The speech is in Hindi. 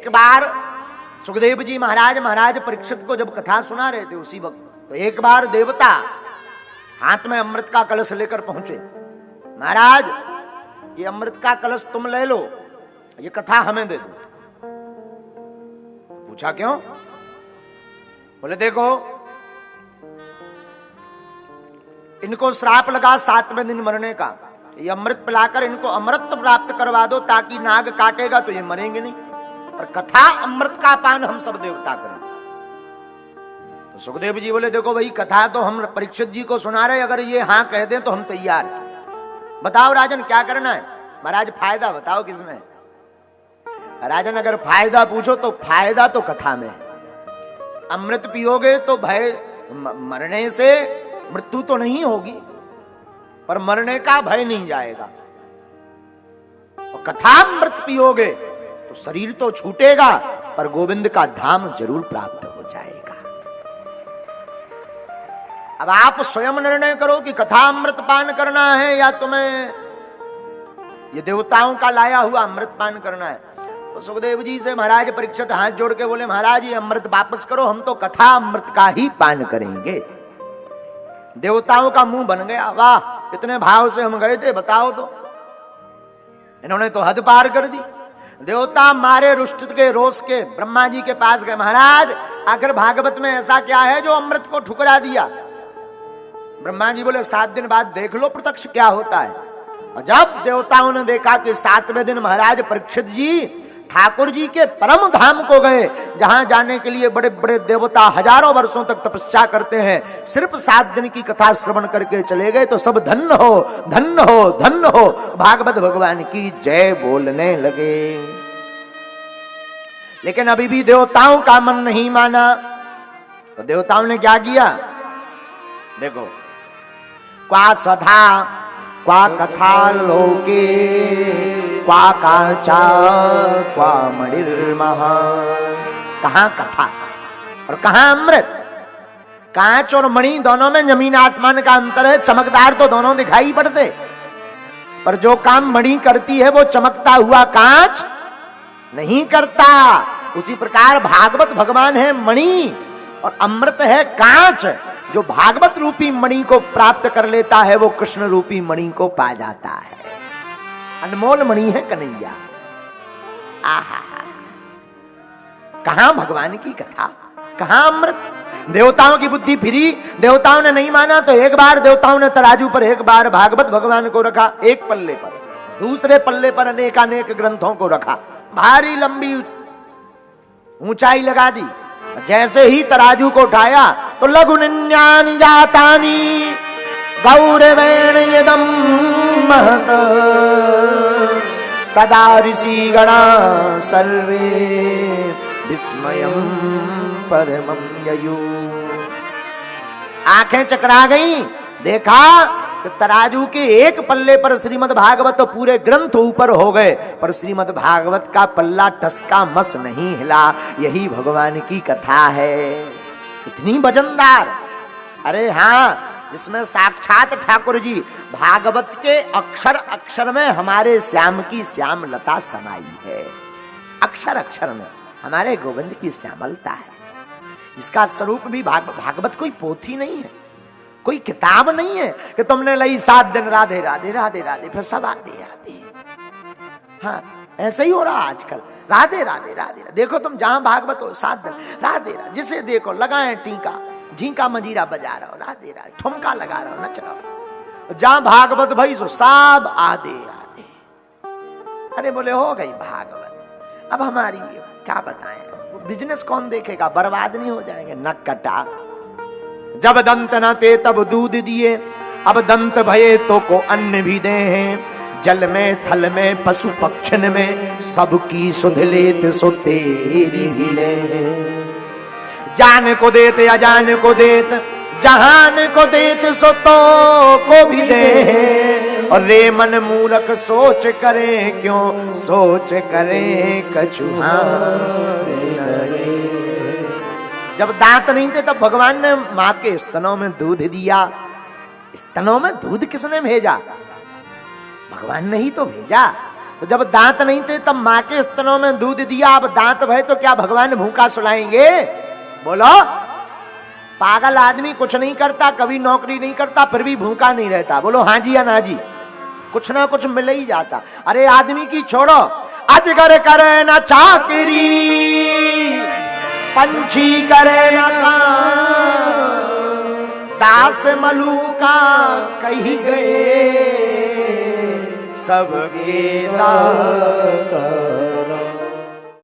एक बार सुखदेव जी महाराज परीक्षित को जब कथा सुना रहे थे उसी वक्त, तो एक बार देवता हाथ में अमृत का कलश लेकर पहुंचे। महाराज, ये अमृत का कलश तुम ले लो, ये कथा हमें दे दो। पूछा क्यों? बोले देखो, इनको श्राप लगा 7वें दिन मरने का, ये अमृत पिलाकर इनको अमृत प्राप्त करवा दो ताकि नाग काटेगा तो ये मरेंगे नहीं, और कथा अमृत का पान हम सब देवता करें। तो सुखदेव जी बोले देखो भाई, कथा तो हम परीक्षित जी को सुना रहे, अगर ये हां कह दें तो हम तैयार हैं। बताओ राजन क्या करना है? महाराज फायदा बताओ किसमें? राजन अगर फायदा पूछो तो फायदा तो कथा में है। अमृत पियोगे तो भय, मरने से मृत्यु तो नहीं होगी पर मरने का भय नहीं जाएगा, और कथा अमृत पियोगे तो शरीर तो छूटेगा पर गोविंद का धाम जरूर प्राप्त हो जाएगा। अब आप स्वयं निर्णय करो कि कथा अमृत पान करना है या तुम्हें ये देवताओं का लाया हुआ अमृत पान करना है। तो सुखदेव जी से महाराज परीक्षित हाथ जोड़ के बोले महाराज ये अमृत वापस करो, हम तो कथा अमृत का ही पान करेंगे। देवताओं का मुंह बन गया, वाह इतने भाव से हम गए थे, बताओ तो। इन्होंने तो हद पार कर दी। देवता मारे रुष्ट के रोष के ब्रह्मा जी के पास गए, महाराज आखिर भागवत में ऐसा क्या है जो अमृत को ठुकरा दिया? ब्रह्मा जी बोले 7 दिन बाद देख लो प्रत्यक्ष क्या होता है। और जब देवताओं ने देखा कि 7वें दिन महाराज परीक्षित जी ठाकुर जी के परम धाम को गए, जहां जाने के लिए बड़े बड़े देवता हजारों वर्षों तक तपस्या करते हैं, सिर्फ 7 दिन की कथा श्रवण करके चले गए तो सब धन्य हो धन्य हो धन्य हो, भागवत भगवान की जय बोलने लगे। लेकिन अभी भी देवताओं का मन नहीं माना। तो देवताओं ने क्या किया? देखो, क्वा स्वधा क्वा कथा लोके क्वा कांचा क्वा मणिर्महा। कहां कथा और कहां अमृत? कांच और मणि दोनों में जमीन आसमान का अंतर है। चमकदार तो दोनों दिखाई पड़ते, पर जो काम मणि करती है वो चमकता हुआ कांच नहीं करता। उसी प्रकार भागवत भगवान है मणि और अमृत है कांच। जो भागवत रूपी मणि को प्राप्त कर लेता है वो कृष्ण रूपी मणि को पा जाता है। अनमोल मणि है कन्हैया। आहा, कहां भगवान की कथा, कहां अमृत? देवताओं की बुद्धि फिरी, देवताओं ने नहीं माना तो एक बार देवताओं ने तराजू पर एक बार भागवत भगवान को रखा एक पल्ले पर, दूसरे पल्ले पर अनेकानेक ग्रंथों को रखा, भारी लंबी ऊंचाई लगा दी। जैसे ही तराजू को उठाया तो लघु निन्यानि जातानि गौरवेण यदम महत तदा ऋषि गणा सर्वे विस्मयं परमं ययु। आंखें चकरा गई, देखा तो तराजू के एक पल्ले पर श्रीमद् भागवत तो पूरे ग्रंथ ऊपर हो गए, पर श्रीमद् भागवत का पल्ला टसका मस नहीं हिला। यही भगवान की कथा है, इतनी वजनदार। अरे हाँ, जिसमें साक्षात ठाकुर जी भागवत के अक्षर अक्षर में हमारे श्याम की श्यामलता समाई है। अक्षर अक्षर में हमारे गोविंद की श्यामलता है। इसका स्वरूप भी भागवत कोई पोथी नहीं है, कोई किताब नहीं है कि तुमने लाई 7 दिन राधे राधे राधे राधे फिर सब आते आते। हाँ, ऐसे ही हो रहा आजकल, राधे राधे राधे। देखो तुम जहां भागवत हो 7 दिन राधे राधे, जिसे देखो लगाए टीका झींका मजीरा बजा रहा हो, राधे राधे ठुमका लगा रहा हो, नच रहा हो। जहां भागवत भाई सो सब आधे आधे। अरे बोले हो गई भागवत, अब हमारी क्या बताएं, बिजनेस कौन देखेगा, बर्बाद नहीं हो जाएंगे? न कटा। जब दंत न थे तब दूध दिए, अब दंत भये तो को अन्न भी दे हैं। जल में थल में पशु पक्षन में सबकी सुध लेत सो तेरी भी ले। जान को देत अजान को देत, जहान को देत सो तो को भी दे। और रे मन मूर्ख सोच करे क्यों, सोच करे कछुहा। जब दांत नहीं थे तब भगवान ने मां के स्तनों में दूध दिया। स्तनों में दूध किसने भेजा? भगवान ने ही तो भेजा। तो जब दांत नहीं थे तब माँ के स्तनों में दूध दिया, अब दांत भय तो क्या भगवान भूखा सुलाएंगे? बोलो। पागल आदमी कुछ नहीं करता, कभी नौकरी नहीं करता, फिर भी भूखा नहीं रहता। बोलो हाँ जी या ना जी? कुछ ना कुछ मिल ही जाता। अरे आदमी की छोड़ो, अजगर करे ना चाकरी, पंछी करे ना काम, दास मलूका कही गए सबके दाता।